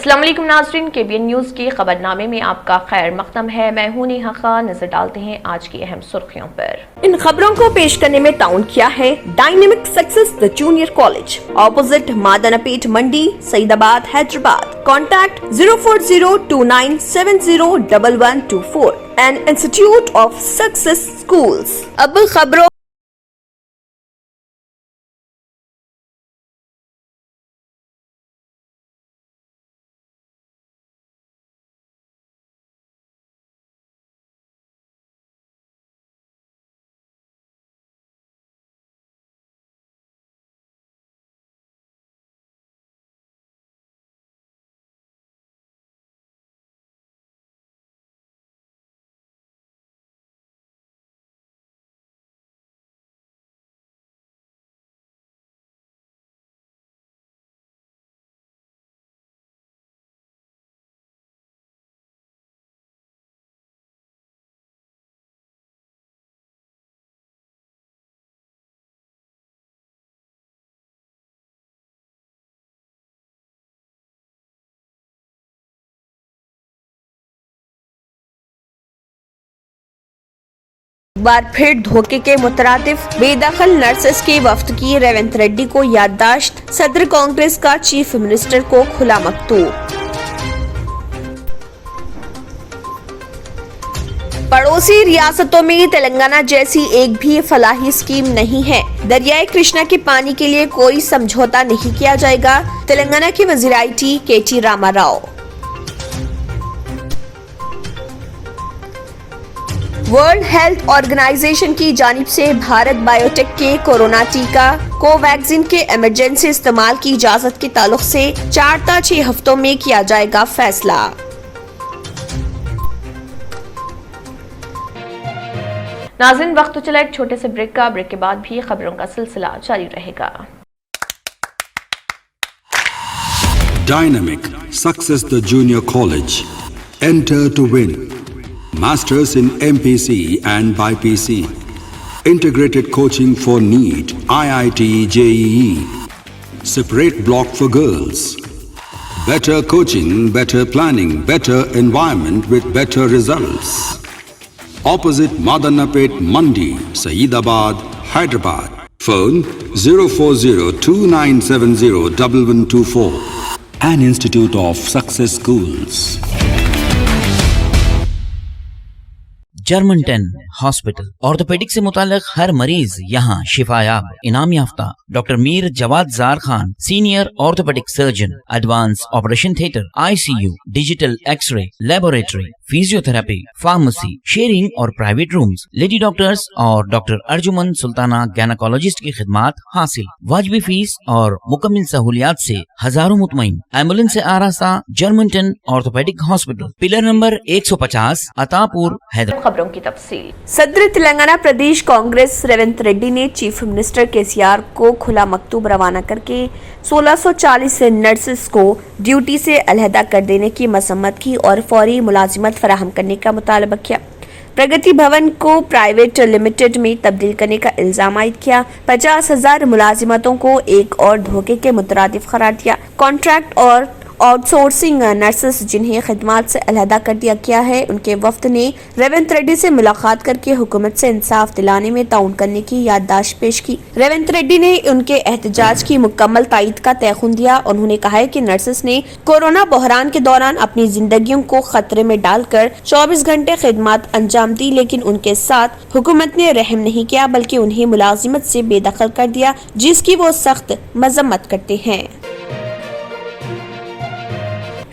अस्सलाम वालेकुम नाज़रीन, KBN न्यूज़ के खबरनामे में आपका खैर मक़दम है। मैं हूं नेहा खान। नजर डालते हैं आज की अहम सुर्खियों पर। इन खबरों को पेश करने में ताउन किया है dynamic success the junior college, opposite Madannapet Mandi, Saidabad, Hyderabad. Contact 04029701124 and institute of success schools. अब खबरों एक बार फिर धोखे के मुतरादिफ बेदखल नर्सेस के वफ्द की रेवंत रेड्डी को याददाश्त, सदर कांग्रेस का चीफ मिनिस्टर को खुला मकतूब। पड़ोसी रियासतों में तेलंगाना जैसी एक भी फलाही स्कीम नहीं है। दरियाए कृष्णा के पानी के लिए कोई समझौता नहीं किया जाएगा, तेलंगाना के वजीर IT KT Rama Rao. World Health Organization की जानिब से भारत बायोटेक के कोरोना टीका कोवैक्सीन के इमरजेंसी इस्तेमाल की इजाजत के ताल्लुक से 4 से 6 हफ्तों में किया जाएगा फैसला। नाज़रीन, वक्त तो चला एक छोटे से ब्रेक का। ब्रेक के बाद भी खबरों का सिलसिला जारी रहेगा। Dynamic Success the Junior College. Enter to win. Masters in MPC and BPC. Integrated coaching for NEET, IIT, JEE. Separate block for girls. Better coaching, better planning, better environment with better results. Opposite Madanapet Mandi, Saeedabad, Hyderabad. Phone 04029701124. An Institute of Success Schools. German 10 hospital orthopaedic से मुताल्लिक हर मरीज यहाँ शिफायाब। इनाम याफ्ता doctor Mir Jawad Zar Khan, senior orthopaedic surgeon, advance operation theatre, ICU, digital x ray, laboratory, physiotherapy, pharmacy, sharing और private rooms, lady doctors और डॉक्टर अर्जुमन सुल्ताना गैनाकोलॉजिस्ट की खिदमात हासिल। वाजिबी फीस और मुकम्मल सहूलियात से हजारों मुतमईन। एम्बुलेंस से आरास्ता German 10 orthopaedic hospital, pillar number 150, Attapur, Hyderabad. खबरों की तफसील। सदर तेलंगाना प्रदेश कांग्रेस रेवंत रेड्डी ने चीफ मिनिस्टर KCR को खुला मकतूब रवाना करके 1640 नर्सेस को ड्यूटी से अलहदा कर देने की मसम्मत की और फौरी मुलाजिमत फराहम करने का मुतालबा किया। प्रगति भवन को प्राइवेट लिमिटेड में तब्दील करने का इल्जाम आयद किया। 50,000 मुलाजिमतों को एक और धोखे के मुतरादिफ करार दिया। कॉन्ट्रैक्ट और आउटसोर्सिंग नर्सेस जिन्हें खिदमात से अलहदा कर दिया गया है, उनके वफ्द ने रेवंत रेड्डी से मुलाकात करके हुकूमत से इंसाफ दिलाने में ताउन करने की याददाश्त पेश की। रेवंत रेड्डी ने उनके एहतजाज की मुकम्मल तायद का तयखुन दिया। उन्होंने कहा है कि नर्सेस ने कोरोना बहरान के दौरान अपनी जिंदगियों को खतरे में डालकर 24 घंटे खिदमत अंजाम दी, लेकिन उनके साथ हुकूमत ने रहम नहीं किया बल्कि उन्हें मुलाजिमत से बेदखल कर दिया, जिसकी वो सख्त मजम्मत करते हैं।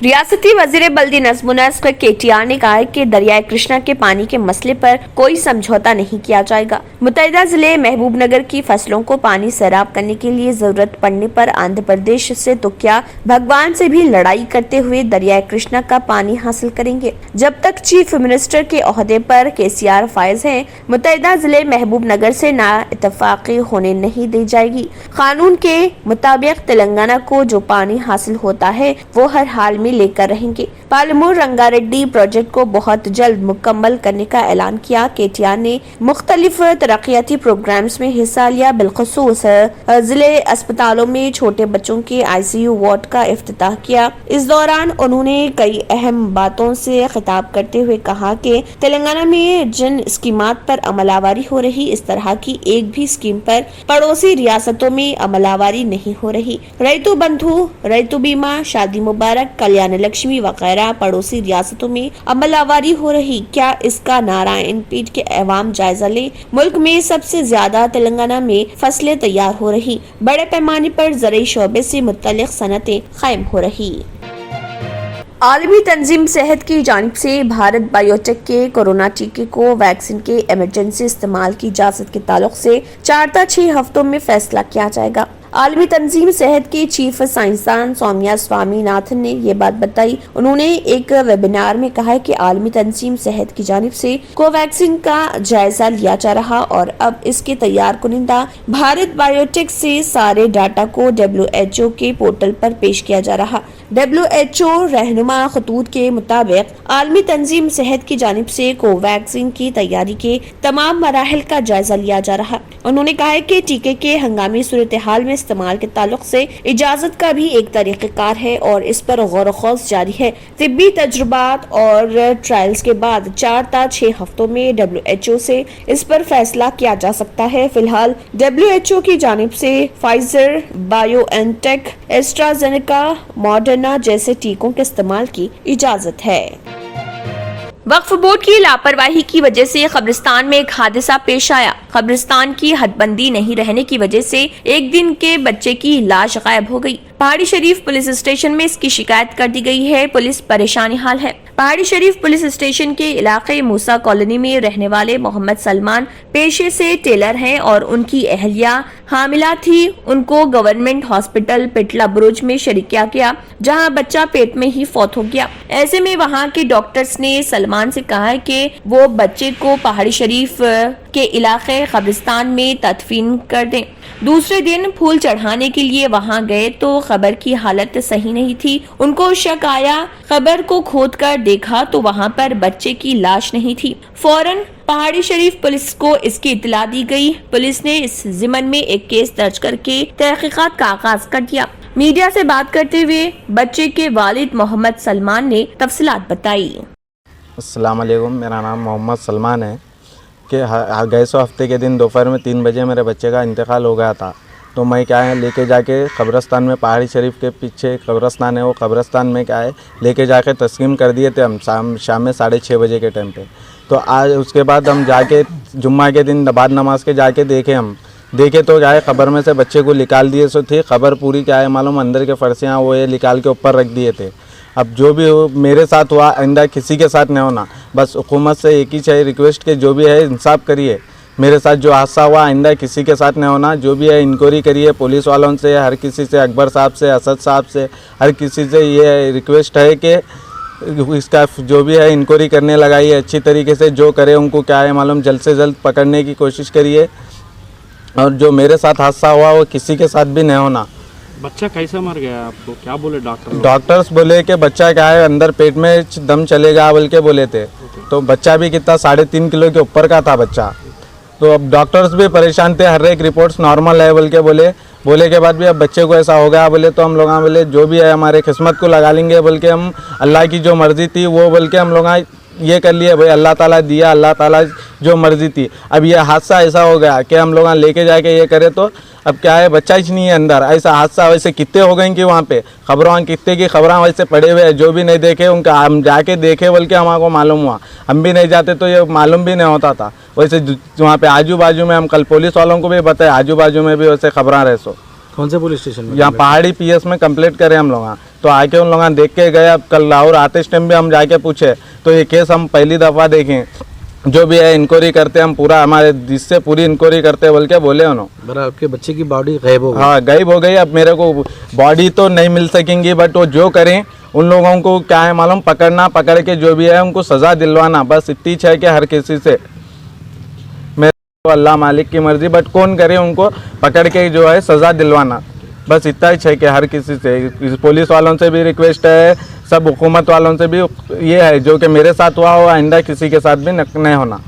रियासती वजीर बल्दी नज़्म नस्क KTR ने कहा है कि दरियाए कृष्णा के पानी के मसले पर कोई समझौता नहीं किया जाएगा। मुत्तहिदा जिले महबूब नगर की फसलों को पानी सैराब करने के लिए जरूरत पड़ने पर आंध्र प्रदेश से तो क्या भगवान से भी लड़ाई करते हुए दरियाए कृष्णा का पानी हासिल करेंगे। जब तक चीफ मिनिस्टर के ओहदे पर KCR फायज है, मुत्तहिदा जिले महबूब नगर से ना इत्तफाकी होने नहीं दी जाएगी। कानून के मुताबिक तेलंगाना को जो पानी हासिल होता है वो हर हाल में लेकर रहेंगे। पालमूर रंगारेड्डी प्रोजेक्ट को बहुत जल्द मुकम्मल करने का ऐलान किया। केटीआर ने मुख्तलिफ तरक्याती प्रोग्राम्स में हिस्सा लिया। बिलखसूस जिले अस्पतालों में छोटे बच्चों के ICU वार्ड का इफ्तिताह किया। इस दौरान उन्होंने कई अहम बातों से खिताब करते हुए कहा कि तेलंगाना में जिन स्कीमात पर अमलावरी हो रही, इस तरह की एक भी स्कीम पर पड़ोसी रियासतों में अमलावरी नहीं हो रही। रैतु बंधु, रैतु बीमा, शादी मुबारक, कल्याण लक्ष्मी वगैरह पड़ोसी रियासतों में अमलावरी हो रही। क्या इसका नारायण पीठ के अवाम जायजा ले। मुल्क में सबसे ज्यादा तेलंगाना में फसलें तैयार हो रही, बड़े पैमाने पर ज़राई शोबे से मुत्तलिक सनतें कायम हो रही। आलमी तंजीम सेहत की जानिब से भारत बायोटेक के कोरोना टीके को वैक्सीन के इमरजेंसी इस्तेमाल की इजाजत के ताल्लुक से 4 से 6 हफ्तों में फैसला किया जाएगा। आलमी तंजीम सेहत के चीफ साइंसदान सौम्या स्वामीनाथन ने ये बात बताई। उन्होंने एक वेबिनार में कहा कि आलमी तंजीम सेहत की जानिब से कोवैक्सीन का जायजा लिया जा रहा और अब इसके तैयार कुनिंदा भारत बायोटेक से सारे डाटा को WHO के पोर्टल पर पेश किया जा रहा। WHO रहनुमा खतूत के मुताबिक आलमी तंजीम सेहत की जानिब से कोवैक्सीन की तैयारी के तमाम मराहिल का जायजा लिया जा रहा। उन्होंने कहा कि टीके के हंगामी सूरत हाल में इस्तेमाल के ताल्लुक से इजाजत का भी एक तरीक़ेकार है और इस पर गौर ख़ौस जारी है। तिब्बी तजुर्बात और ट्रायल्स के बाद 4 से 6 हफ्तों में WHO से इस पर फैसला किया जा सकता है। फिलहाल WHO की जानिब से फाइजर, बायोएनटेक, एस्ट्राजेनेका, मॉडर्ना जैसे टीकों के इस्तेमाल की इजाजत है। वक्फ बोर्ड की लापरवाही की वजह से कब्रिस्तान में एक हादसा पेश आया। कब्रिस्तान की हदबंदी नहीं रहने की वजह से एक दिन के बच्चे की लाश गायब हो गई। पहाड़ी शरीफ पुलिस स्टेशन में इसकी शिकायत कर दी गई है। पुलिस परेशानी हाल है। पहाड़ी शरीफ पुलिस स्टेशन के इलाके मूसा कॉलोनी में रहने वाले मोहम्मद सलमान पेशे से टेलर हैं और उनकी अहलिया हामिला थी। उनको गवर्नमेंट हॉस्पिटल पिटला बुरुज में शरीक किया गया, जहां बच्चा पेट में ही फौत हो गया। ऐसे में वहां के डॉक्टर्स ने सलमान से कहा है कि वो बच्चे को पहाड़ी शरीफ के इलाके कब्रिस्तान में तदफीन कर दें। दूसरे दिन फूल चढ़ाने के लिए वहां गए तो खबर की हालत सही नहीं थी। उनको शक आया। खबर को खोद कर देखा तो वहां पर बच्चे की लाश नहीं थी। फौरन पहाड़ी शरीफ पुलिस को इसकी इत्तला दी गई। पुलिस ने इस जिमन में एक केस दर्ज करके तहकीकात का आगाज कर दिया। मीडिया से बात करते हुए बच्चे के वालिद मोहम्मद सलमान ने तफसीलात बताई। अस्सलाम वालेकुम, मेरा नाम मोहम्मद सलमान है कि गए सौ हफ्ते के दिन दोपहर में 3 बजे मेरे बच्चे का इंतकाल हो गया था। तो मैं क्या है लेके जाके कब्रस्तान में, पहाड़ी शरीफ के पीछे कब्रस्तान है, वो कब्रस्तान में क्या है लेके जाके तस्लीम कर दिए थे हम शाम में 6:30 बजे के टाइम पे। तो आज उसके बाद हम जाके जुम्मा के दिन बाद नमाज के जाके देखे तो क्या है खबर में से बच्चे को निकाल दिए सो थी। खबर पूरी क्या है मालूम, अंदर के फरसियाँ वो ये निकाल के ऊपर रख दिए थे। अब जो भी हो मेरे साथ हुआ आइंदा किसी के साथ नहीं होना। बस हुकूमत से एक ही चाहिए रिक्वेस्ट के जो भी है इंसाफ करिए। मेरे साथ जो हादसा हुआ आइंदा किसी के साथ नहीं होना। जो भी है इंक्वायरी करिए पुलिस वालों से, हर किसी से, अकबर साहब से, असद साहब से, हर किसी से ये रिक्वेस्ट है कि इसका जो भी है इंक्वायरी करने लगाइए अच्छी तरीके से। जो करे उनको क्या है मालूम जल्द से जल्द पकड़ने की कोशिश करिए। और जो मेरे साथ हादसा हुआ वो किसी के साथ भी नहीं होना। बच्चा कैसे मर गया आपको क्या बोले डॉक्टर? डॉक्टर्स बोले कि बच्चा क्या है अंदर पेट में दम चलेगा बोल के बोले थे। तो बच्चा भी कितना 3.5 किलो के ऊपर का था बच्चा। तो अब डॉक्टर्स भी परेशान थे, हर एक रिपोर्ट्स नॉर्मल है बोल के बोले के बाद भी अब बच्चे को ऐसा हो गया बोले तो हम लोग बोले जो भी है हमारे किस्मत को लगा लेंगे बोल के हम अल्लाह की जो मर्ज़ी थी वो बोल के हम लोग ये कर लिए भाई अल्लाह ताला दिया, अल्लाह ताला जो मर्ज़ी थी। अब ये हादसा ऐसा हो गया कि हम लोग लेके जाके ये करे तो अब क्या है बच्चा ही नहीं है अंदर। ऐसा हादसा वैसे कितने हो गए कि वहाँ पे खबरों कितने की खबरें वैसे पड़े हुए हैं। जो भी नहीं देखे उनका हम जाके देखे बोल के हमारे मालूम हुआ। हम भी नहीं जाते तो ये मालूम भी नहीं होता था। वैसे वहाँ पे आजू बाजू में हम कल पुलिस वालों को भी बताए आजू बाजू में भी वैसे खबरें रहे। सो कौन से पुलिस स्टेशन में? यहाँ पहाड़ी PS में कंप्लेंट करे हम लोग। तो आके उन लोग देख के गए। अब कल लाहौर आते टाइम भी हम जाके पूछे तो ये केस हम पहली दफ़ा देखें। जो भी है इंक्वायरी करते हम पूरा हमारे जिससे पूरी इंक्वायरी करते बोल के बोले उन्होंने। बराबर आपके बच्चे की बॉडी गायब हो गई? हाँ गायब हो गई। अब मेरे को बॉडी तो नहीं मिल सकेंगी बट वो जो करें उन लोगों को क्या है मालूम पकड़ना, पकड़ के जो भी है उनको सज़ा दिलवाना। बस इतनी है कि हर किसी से मेरे अल्लाह मालिक की मर्ज़ी बट कौन करे उनको पकड़ के जो है सज़ा दिलवाना। बस इतना ही है कि हर किसी से पुलिस वालों से भी रिक्वेस्ट है, सब हुकूमत वालों से भी ये है जो कि मेरे साथ हुआ हो आइंदा किसी के साथ भी नहीं होना।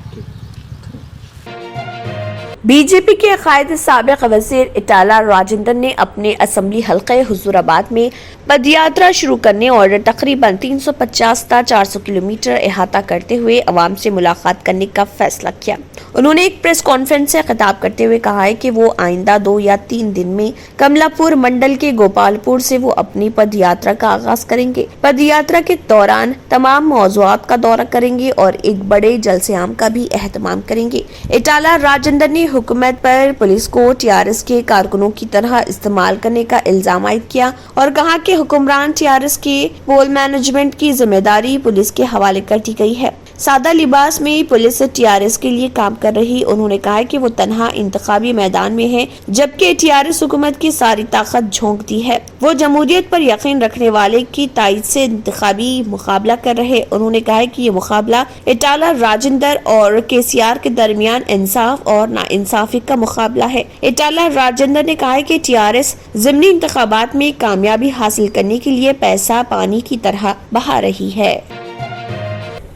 बीजेपी के कायद साबिक वजीर इटाला राजेंद्र ने अपने असम्बली हल्के हुजूराबाद में पदयात्रा शुरू करने और तकरीबन 350 ता 400 किलोमीटर अहाता करते हुए अवाम से मुलाकात करने का फैसला किया। उन्होंने एक प्रेस कॉन्फ्रेंस से खिताब करते हुए कहा है कि वो आइंदा 2 या 3 दिन में कमलापुर मंडल के गोपालपुर से वो अपनी पदयात्रा का आगाज करेंगे। पदयात्रा के दौरान तमाम मौज़ूआत का दौरा करेंगे और एक बड़े जलसे-आम का भी एहतमाम करेंगे। इटाला राजेंद्र ने हुकूमत पर पुलिस को टीआरएस के कारकुनों की तरह इस्तेमाल करने का इल्जाम आयद किया और कहा कि हुक्मरान टीआरएस के पोल मैनेजमेंट की जिम्मेदारी पुलिस के हवाले कर दी गई है। सादा लिबास में पुलिस टीआरएस के लिए काम कर रही। उन्होंने कहा कि वो तन्हा इंतखाबी मैदान में है जबकि टीआरएस हुकूमत की सारी ताकत झोंकती है। वो जमहूरियत पर यकीन रखने वाले की तायद से इंतखाबी मुकाबला कर रहे। उन्होंने कहा कि ये मुकाबला इटाला राजेंद्र और केसीआर के दरमियान इंसाफ और नाइंसाफी का मुकाबला है। इटाला राजेंद्र ने कहा कि टीआरएस ज़िमनी इंतखाबात में कामयाबी हासिल करने के लिए पैसा पानी की तरह बहा रही है।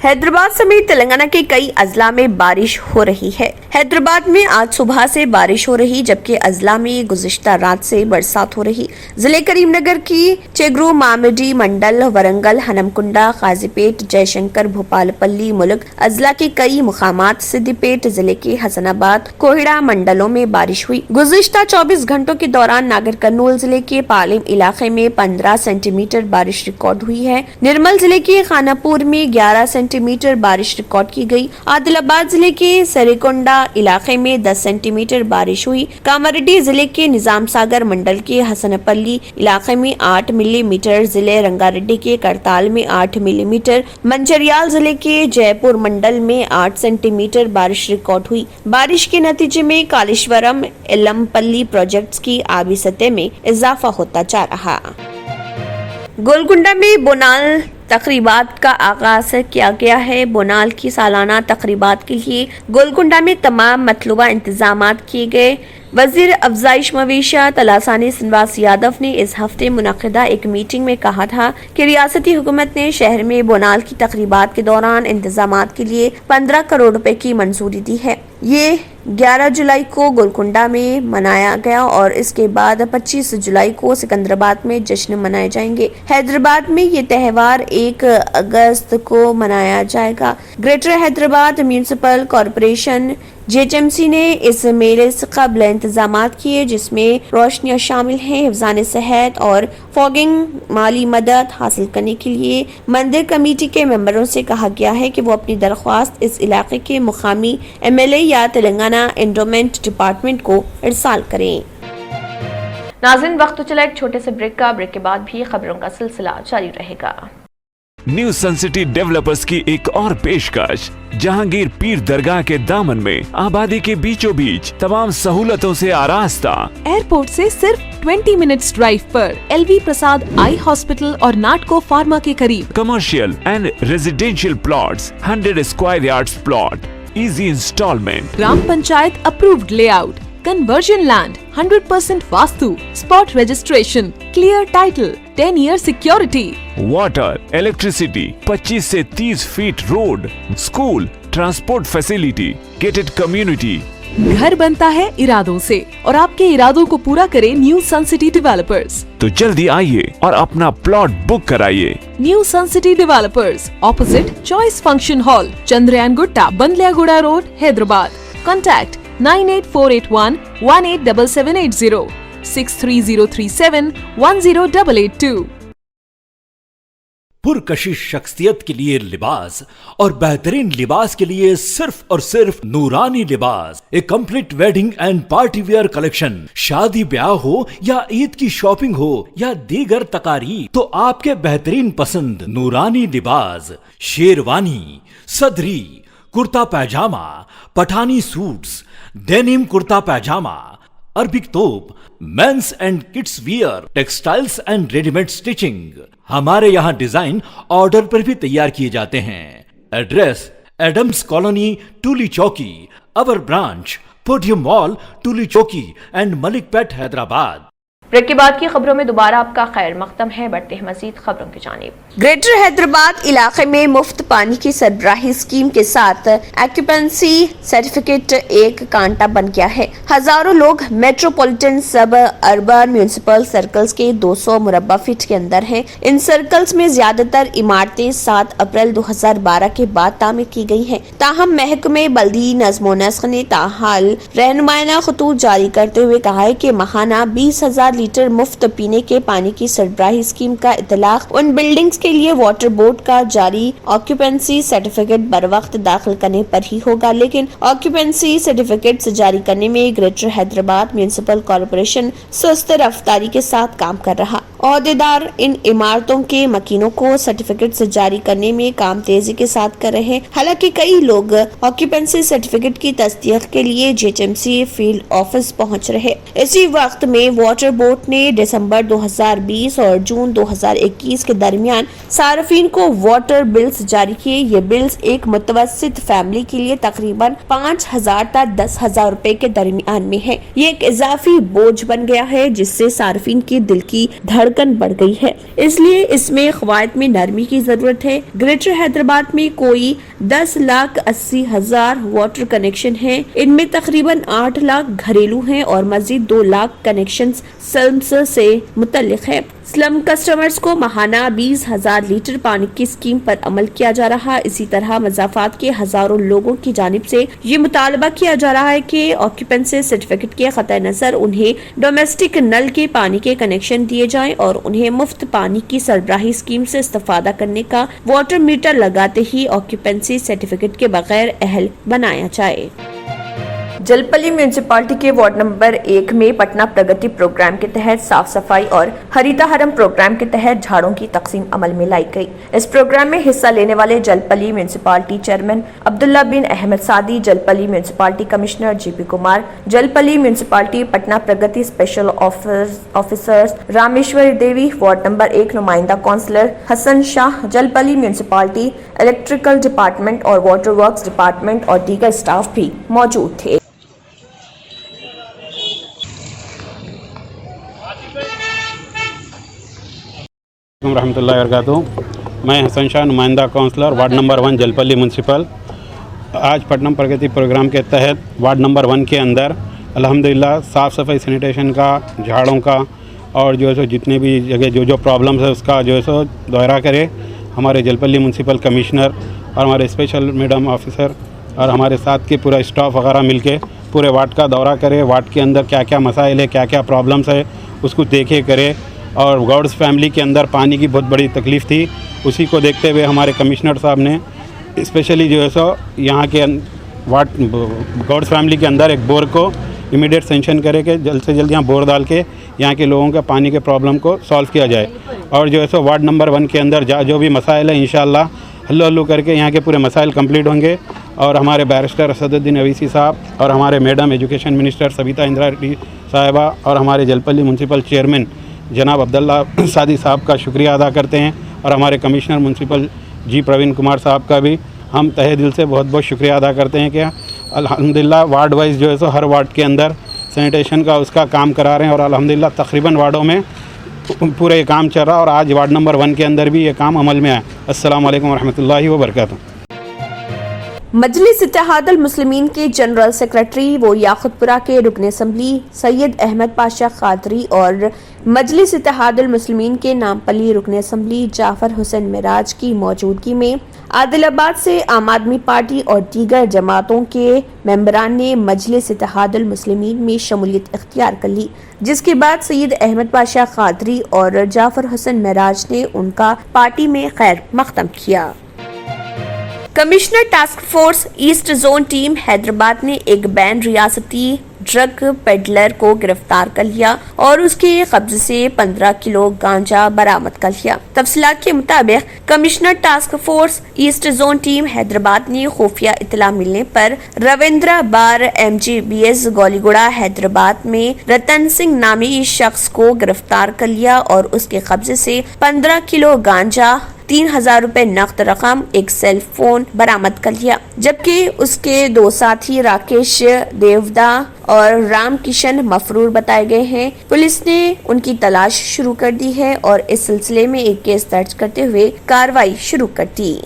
हैदराबाद समेत तेलंगाना के कई अजला में बारिश हो रही है। हैदराबाद में आज सुबह से बारिश हो रही जबकि अजला में गुज़िश्ता रात से बरसात हो रही। जिले करीमनगर की चेगरू मामिडी मंडल वरंगल हनमकुंडा काजीपेट जयशंकर भोपालपल्ली मुल्क अजला के कई मुकामात सिद्दीपेट जिले के हसनाबाद कोहिड़ा मंडलों में बारिश हुई। गुज़िश्ता 24 घंटों के दौरान नागर कर्नूल जिले के पालिम इलाके में 15 सेंटीमीटर बारिश रिकॉर्ड हुई है। निर्मल जिले के खानापुर में 11 सेंटीमीटर बारिश रिकॉर्ड की गई। आदिलाबाद जिले के सरेकोंडा इलाके में 10 सेंटीमीटर बारिश हुई। कामारेड्डी जिले के निजाम सागर मंडल के हसनपल्ली इलाके में 8 मिलीमीटर, जिले रंगारेड्डी के करताल में 8 मिलीमीटर, मंचरियाल जिले के जयपुर मंडल में 8 सेंटीमीटर बारिश रिकॉर्ड हुई। बारिश के नतीजे में कालेश्वरम एलमपल्ली प्रोजेक्ट्स की आबी सतह में इजाफा होता जा रहा। गोलकुंडा में बोनाल तकरीबात का आगाज किया गया है। बोनाल की सालाना तकरीबात के लिए गोलकुंडा में तमाम मतलूबा इंतजामात किए गए। वजीर अफजाइश मवेशियात तलासानी श्रीनिवास यादव ने इस हफ्ते मुनक़िदा एक मीटिंग में कहा था कि रियासती हुकूमत ने शहर में बोनाल की तकरीबात के दौरान इंतजामात के लिए 15 करोड़ रुपए की मंजूरी दी है। ये 11 जुलाई को गोलकुंडा में मनाया गया और इसके बाद 25 जुलाई को सिकंदराबाद में जश्न मनाए जाएंगे। हैदराबाद में ये त्यौहार 1 अगस्त को मनाया जाएगा। Greater Hyderabad municipal corporation JHMC ने इस मेले से कबल इंतजामात किए जिसमें रोशनियां शामिल हैं। हिफ्ज़ान सेहत और फॉगिंग माली मदद हासिल करने के लिए मंदिर कमेटी के मेंबरों से कहा गया है कि वो अपनी दरख्वास्त इस इलाके के मुकामी एमएलए या तेलंगाना एंडोमेंट डिपार्टमेंट को इरसाल करें। नाज़रीन, वक्त तो चला एक छोटे से ब्रेक का। ब्रेक के बाद भी खबरों का सिलसिला जारी रहेगा। न्यू सन सिटी डेवलपर्स की एक और पेशकश, जहांगीर पीर दरगाह के दामन में आबादी के बीचों बीच तमाम सहूलतों से आरास्ता। एयरपोर्ट से सिर्फ 20 मिनट्स ड्राइव पर एलवी प्रसाद आई हॉस्पिटल और नाटको फार्मा के करीब। Commercial and residential plots, 100 square yards plot, easy instalment, gram panchayat approved layout, conversion land, 100% vastu, spot registration, clear title, 10 year security, water, electricity, 25 से 30 feet road, school, transport facility, gated community. घर बनता है इरादों से और आपके इरादों को पूरा करे न्यू सन सिटी डेवलपर्स। तो जल्दी आइए और अपना प्लॉट बुक कराइए। New sun city developers, opposite choice function hall, Chandrayangutta, Bandlaguda road, Hyderabad. Contact 98481 187780, 63037 10882। पुरकशिश शख्सियत के लिए लिबास और बेहतरीन लिबास के लिए सिर्फ और सिर्फ नूरानी लिबास, a complete wedding and party wear collection. शादी ब्याह हो या ईद की शॉपिंग हो या दीगर तकारीब, तो आपके बेहतरीन पसंद नूरानी Libas, sherwani, sadri, kurta pyjama, Pathani suits, denim kurta pyjama, Arabic thobe, men's and kids wear, textiles and readymade stitching. हमारे यहाँ डिजाइन ऑर्डर पर भी तैयार किए जाते हैं। एड्रेस एडम्स कॉलोनी, टूली चौकी। अवर ब्रांच पोडियम मॉल, टूली चौकी एंड मलिकपेट, हैदराबाद। ब्रेक के बाद की खबरों में दोबारा आपका खैर मकदम है। बढ़ते हैं मजीद खबरों की जानिब। ग्रेटर हैदराबाद इलाके में मुफ्त पानी की सरबराही स्कीम के साथ ऑक्यूपेंसी सर्टिफिकेट एक कांटा बन गया है। हजारों लोग मेट्रोपॉलिटन सब अर्बन म्यूनिसिपल सर्कल्स के 200 मुरब्बा फीट के अंदर हैं। इन सर्कल्स में ज्यादातर इमारतें 7 अप्रैल 2012 के बाद तामीर की गई हैं। ताहम महकमे बल्दी नज़्म व नस्ख ने ताहाल रहनुमाना खतूत जारी करते हुए कहा है कि माहाना 20,000 लीटर मुफ्त पीने के पानी की सरबराही स्कीम का इतलाक उन बिल्डिंग्स के लिए वाटर बोर्ड का जारी ऑक्यूपेंसी सर्टिफिकेट बर वक्त दाखिल करने पर ही होगा, लेकिन ऑक्यूपेंसी सर्टिफिकेट जारी करने में ग्रेटर हैदराबाद म्यूनिसिपल कॉर्पोरेशन सुस्त रफ्तारी के साथ काम कर रहा। ओहदेदार इन इमारतों के मकीनों को सर्टिफिकेट जारी करने में काम तेजी के साथ कर रहे हैं। हालांकि कई लोग ऑक्यूपेंसी सर्टिफिकेट की तस्दीक के लिए JHMC फील्ड ऑफिस पहुंच रहे। इसी वक्त में वाटर बोर्ड ने दिसंबर 2020 और जून 2021 के दरमियान सार्फिन को वाटर बिल्स जारी किए। ये बिल्स एक मुतवस्सित फैमिली के लिए तकरीबन 5,000 तक 10,000 रुपए के दरमियान में है। ये एक इजाफी बोझ बन गया है जिससे सार्फिन के दिल की धड़कन बढ़ गई है, इसलिए इसमें क़वायद में नरमी की जरूरत है। ग्रेटर हैदराबाद में कोई 10,80,000 वाटर कनेक्शन है। इनमें तकरीबन 8 लाख घरेलू हैं और मजीद 2 लाख कनेक्शन स्लम्स से मुतल्लिक है। स्लम कस्टमर्स को माहाना 20,000 लीटर पानी की स्कीम पर अमल किया जा रहा है। इसी तरह मज़ाफात के हजारों लोगों की जानिब से ये मुतालबा किया जा रहा है कि ऑक्यूपेंसी सर्टिफिकेट के क़तई नज़र उन्हें डोमेस्टिक नल के पानी के कनेक्शन दिए जाएं और उन्हें मुफ्त पानी की सरबराही स्कीम से इस्तेफादा करने का वाटर मीटर लगाते ही ऑक्यूपेंसी सर्टिफिकेट के बगैर अहल बनाया जाए। जलपली म्यूनिसिपालिटी के वार्ड नंबर 1 में पटना प्रगति प्रोग्राम के तहत साफ सफाई और हरिताहरम प्रोग्राम के तहत झाड़ों की तकसीम अमल में लाई गई। इस प्रोग्राम में हिस्सा लेने वाले जलपली म्यूनिसिपालिटी चेयरमैन अब्दुल्ला बिन अहमद सादी, जलपली municipality commissioner GP Kumar, जलपली municipality Patna प्रगति स्पेशल ऑफिसर्स रामेश्वरी देवी, वार्ड नंबर 1 नुमाइंदा counsellor Hasan Shah, जलपली municipality electrical department और वाटर वर्क्स डिपार्टमेंट और दीगर स्टाफ भी मौजूद थे। रहमतुल्लाहि व बरकातुहू। मैं हसन शाह, नुमाइंदा काउंसलर, वार्ड नंबर 1 जलपली म्यूनसिपल। आज पटना प्रगति प्रोग्राम के तहत वार्ड नंबर 1 के अंदर अल्हम्दुलिल्लाह साफ़ सफाई सैनिटेशन का, झाड़ों का और जो है सो जितने भी जगह जो प्रॉब्लम्स है उसका जो है सो दौरा करे। हमारे जलपली म्यूनसिपल कमिश्नर और हमारे स्पेशल मैडम ऑफिसर और हमारे साथ के पूरा स्टाफ वगैरह मिलके पूरे वार्ड का दौरा करे। वार्ड के अंदर क्या क्या मसाइल है, क्या क्या प्रॉब्लम्स है उसको देखे करे। और गौड्स फैमिली के अंदर पानी की बहुत बड़ी तकलीफ़ थी, उसी को देखते हुए हमारे कमिश्नर साहब ने स्पेशली जो है सो यहाँ के वार्ड गौड्स फैमिली के अंदर एक बोर को इमीडिएट सेंक्शन करे कि जल्द से जल्द यहाँ बोर डाल के यहाँ के लोगों के पानी के प्रॉब्लम को सॉल्व किया जाए। और जो है सो वार्ड नंबर 1 के अंदर जो भी मसाइल है इंशाअल्लाह हल्लू करके यहाँ के पूरे मसाइल कंप्लीट होंगे। और हमारे बैरिस्टर असदुद्दीन अवीसी साहब और हमारे madam education minister Sabita Indira Reddy साहिबा और हमारे जलपली म्यूनसिपल चेयरमैन जनाब अब्दुल्ला सादी साहब का शुक्रिया अदा करते हैं। और हमारे कमिश्नर म्यूनसिपल जी प्रवीण कुमार साहब का भी हम तहे दिल से बहुत बहुत शुक्रिया अदा करते हैं कि अल्हम्दुलिल्लाह वार्ड वाइज जो है सो हर वार्ड के अंदर सैनिटेशन का उसका काम करा रहे हैं। और अल्हम्दुलिल्लाह तकरीबन वार्डों में पूरा ये काम चल रहा है और आज वार्ड नंबर 1 के अंदर भी ये काम अमल में आया। अस्सलाम वालेकुम रहमतुल्लाहि व बरकातुहू। मजलिस इत्तेहादुल मुस्लिमीन के जनरल सेक्रेटरी वो याकुतपुरा के रुकन असम्बली सैयद अहमद पाशा कादरी और मजलिस इत्तेहादुल मुस्लिमीन के नामपली रुकन असम्बली जाफर हुसैन मिराज की मौजूदगी में आदिलाबाद से आम आदमी पार्टी और दीगर जमातों के मेंबरान ने मजलिस इत्तेहादुल मुस्लिमीन में शमूलियत इख्तियार कर ली, जिसके बाद सैयद अहमद पाशा कादरी और जाफर हुसैन मिराज ने उनका पार्टी में खैर मकदम किया। Commissioner task force east zone team Hyderabad ने एक बैन रियासती ड्रग पेडलर को गिरफ्तार कर लिया और उसके कब्जे से 15 किलो गांजा बरामद कर लिया। तफसीलात के मुताबिक commissioner task force east zone team Hyderabad ने खुफिया इतला मिलने पर रविंद्र बार MGBS गोलीगुड़ा हैदराबाद में रतन सिंह नामी शख्स को गिरफ्तार कर लिया और उसके कब्जे से 15 किलो गांजा, 3,000 रुपए नकद रकम, एक सेल फोन बरामद कर लिया, जबकि उसके 2 साथी राकेश देवदा और राम किशन मफरूर बताए गए हैं। पुलिस ने उनकी तलाश शुरू कर दी है और इस सिलसिले में एक केस दर्ज करते हुए कार्रवाई शुरू कर दी।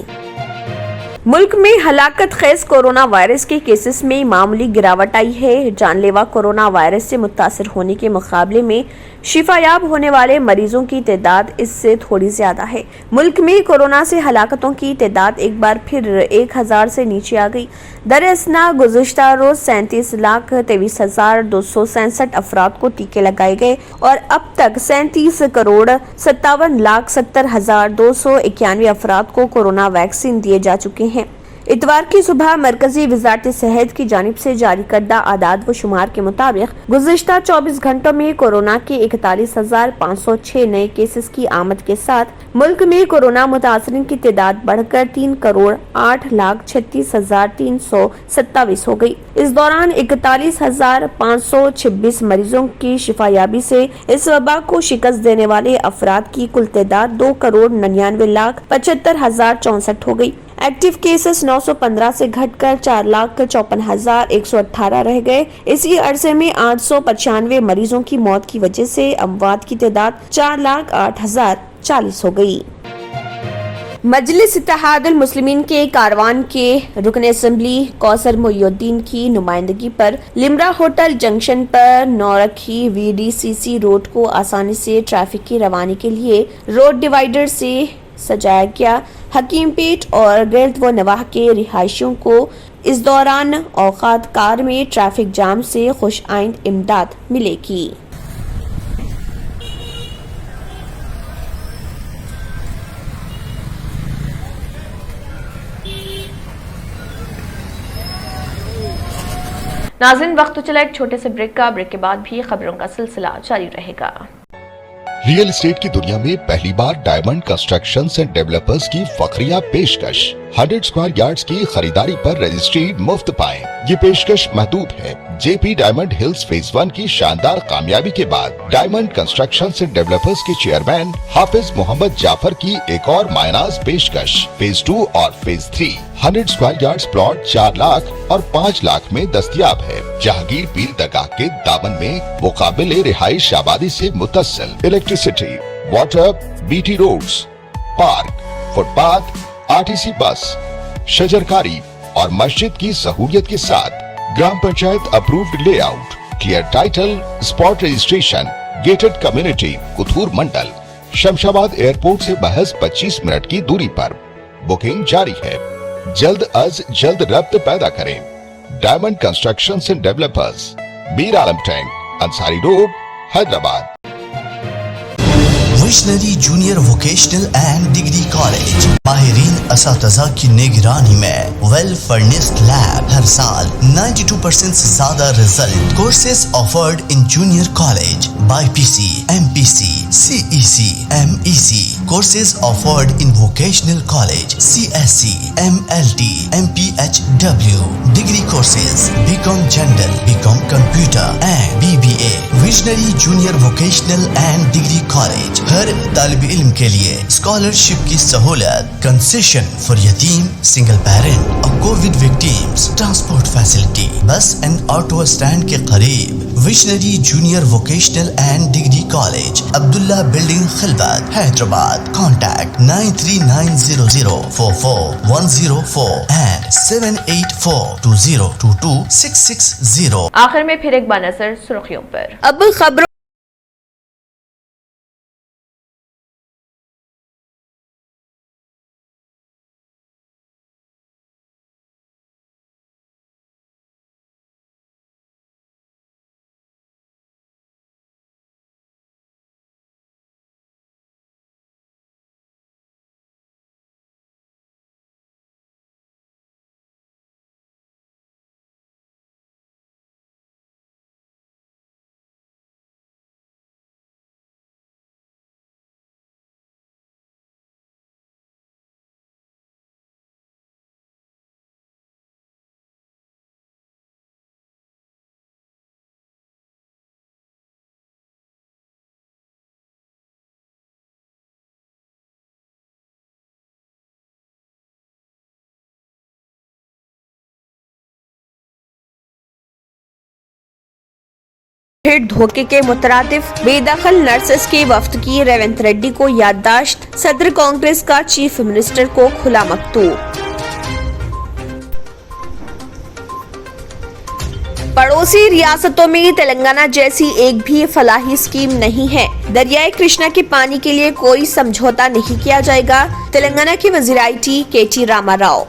मुल्क में हलाकत खेज कोरोना वायरस के केसेस में मामूली गिरावट आई है। जानलेवा कोरोना वायरस से मुतासर होने के मुकाबले में शिफायाब होने वाले मरीजों की तादाद इससे थोड़ी ज्यादा है। मुल्क में कोरोना से हलाकतों की तादाद एक बार फिर 1,000 से नीचे आ गई। दरअसल गुज़िश्ता रोज 37,23,267 अफराद को टीके लगाए गए और अब तक 37,57,70,291 अफराद को कोरोना वैक्सीन दिए जा चुके हैं। इतवार की सुबह मरकजी वजारत सेहत की जानिब से जारी करदा आदाद व शुमार के मुताबिक गुज़िश्ता 24 घंटों में कोरोना के 41,506 नए केसेस की आमद के साथ मुल्क में कोरोना मुतासरीन की तादाद बढ़कर 3,08,36,327 हो गई। इस दौरान 41,526 मरीजों की शिफायाबी से इस वबा को शिकस्त देने वाले अफराद की कुल तादाद 2,99,75,064 हो गई। एक्टिव केसेस 915 से घटकर 4,54,118 रह गए। इसी अरसे में 895 मरीजों की मौत की वजह से अमवात की तादाद 4,08,040 हो गई। मजलिस इत्तेहादुल मुस्लिमीन के कारवान के रुकन असम्बली कौसर मोइनुद्दीन की नुमाइंदगी पर लिमरा होटल जंक्शन पर नौरखी VDCC रोड को आसानी से ट्रैफिक की रवानी के लिए रोड डिवाइडर से सजाया गया। हकीम पेट और गिर्द व नवाह के रिहायशियों को इस दौरान औकात कार में ट्रैफिक जाम से खुश आइंद इमदाद मिलेगी। नाज़रीन, वक्त तो चला एक छोटे से ब्रेक का। ब्रेक के बाद भी खबरों का सिलसिला जारी रहेगा। रियल एस्टेट की दुनिया में पहली बार डायमंड कंस्ट्रक्शंस एंड डेवलपर्स की फखरिया पेशकश 100 स्क्वायर यार्ड्स की खरीदारी पर रजिस्ट्री मुफ्त पाएं। ये पेशकश महदूद है। जेपी डायमंड हिल्स फेज 1 की शानदार कामयाबी के बाद डायमंड कंस्ट्रक्शंस एंड डेवलपर्स के चेयरमैन हाफिज मोहम्मद जाफर की एक और मायनाज पेशकश फेज 2 और phase 3 100 square yards plot 4 lakh और 5 लाख में दस्तयाब है। जहांगीर पीर दरगाह के दामन में मुकाबिले रिहाइश आबादी से मुतस्सिल electricity, water, BT roads, park, footpath, RTC bus, शजरकारी और मस्जिद की सहूलियत के साथ gram panchayat approved layout, clear title, spot registration, gated community, Kothur mandal, Shamshabad airport से महज 25 मिनट की दूरी पर। बुकिंग जारी है। जल्द अज जल्द रब्त पैदा करें। Diamond constructions and developers, Mir Alam tank, Ansari road, Hyderabad. Visionary junior vocational and degree college माहिरीन असातिज़ा की निगरानी में वेल फर्निश्ड लैब, हर साल 92% से ज्यादा result. Courses offered in junior college, BPC, MPC, CEC, MEC. Courses offered in vocational college, CSC, MLT, MPHW. Degree courses, BCom General, BCom Computer and BBA. Visionary Junior Vocational and Degree College. हर तालिब इल्म के लिए scholarship की सहूलत, concession for यतीम, single parent और Covid victims, transport facility, bus and auto stand के करीब। Visionary junior vocational and degree college, Abdullah building, Khilwat, Hyderabad. Contact 939044104 and 7842022 आखिर में फिर एक बार नजर सुर्खियों पर। अब खबरों भीड़ धोखे के मुतरादिफ बेदखल नर्सेस के वफ्द की रेवंत रेड्डी को याददाश्त, सदर कांग्रेस का चीफ मिनिस्टर को खुला मकतूब। पड़ोसी रियासतों में तेलंगाना जैसी एक भी फलाही स्कीम नहीं है। दरियाए कृष्णा के पानी के लिए कोई समझौता नहीं किया जाएगा, तेलंगाना के वजीर IT KT Rama Rao.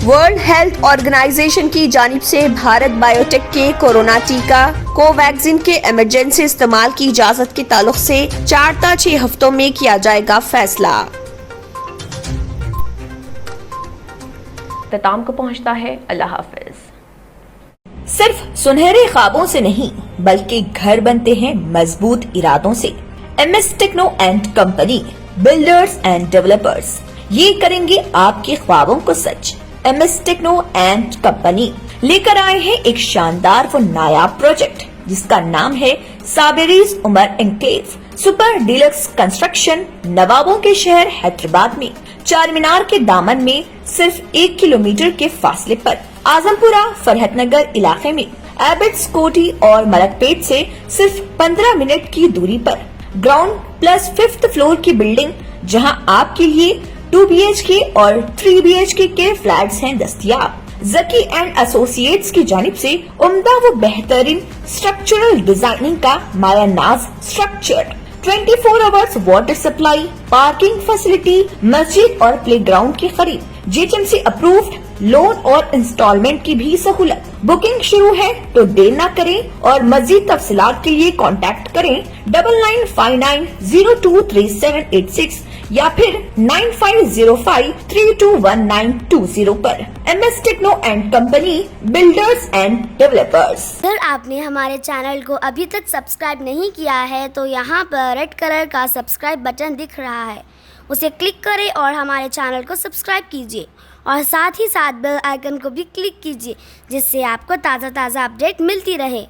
World Health Organization की जानिब से भारत बायोटेक के कोरोना टीका कोवैक्सीन के इमरजेंसी इस्तेमाल की इजाजत के ताल्लुक से 4 से 6 हफ्तों में किया जाएगा फैसला। इख्तिताम को पहुंचता है। अल्लाह हाफिज। सिर्फ सुनहरे ख्वाबों से नहीं बल्कि घर बनते हैं मजबूत इरादों से। MS techno and company, builders and developers, ये करेंगे आपके ख्वाबों को सच। MS टेक्नो एंड कंपनी लेकर आए हैं एक शानदार व नायाब प्रोजेक्ट जिसका नाम है Saberi's Umar enclave super deluxe construction. नवाबों के शहर हैदराबाद में चार मीनार के दामन में सिर्फ 1 किलोमीटर के फासले पर, आजमपुरा फरहतनगर इलाके में एबिट्स कोठी और मलकपेट से सिर्फ 15 मिनट की दूरी पर ग्राउंड प्लस 5th फ्लोर की बिल्डिंग, जहां आपके लिए 2 BHK और 3 BHK के फ्लैट्स हैं दस्तयाब। जकी एंड एसोसिएट्स की जानिब से उम्दा व बेहतरीन स्ट्रक्चरल डिजाइनिंग का माया नाज structure, 24 hours water supply, parking facility, मस्जिद और प्ले ग्राउंड की खरीद, GHMC अप्रूव्ड लोन और इंस्टॉलमेंट की भी सहूलत। बुकिंग शुरू है तो देर न करें और मजीद तफसीलात के लिए कांटेक्ट करें 9959023786 या फिर 9505321920 पर। MS techno and company, builders and developers. अगर आपने हमारे चैनल को अभी तक सब्सक्राइब नहीं किया है तो यहाँ पर रेड कलर का सब्सक्राइब बटन दिख रहा है, उसे क्लिक करें और हमारे चैनल को सब्सक्राइब कीजिए और साथ ही साथ बेल आइकन को भी क्लिक कीजिए जिससे आपको ताज़ा अपडेट मिलती रहे।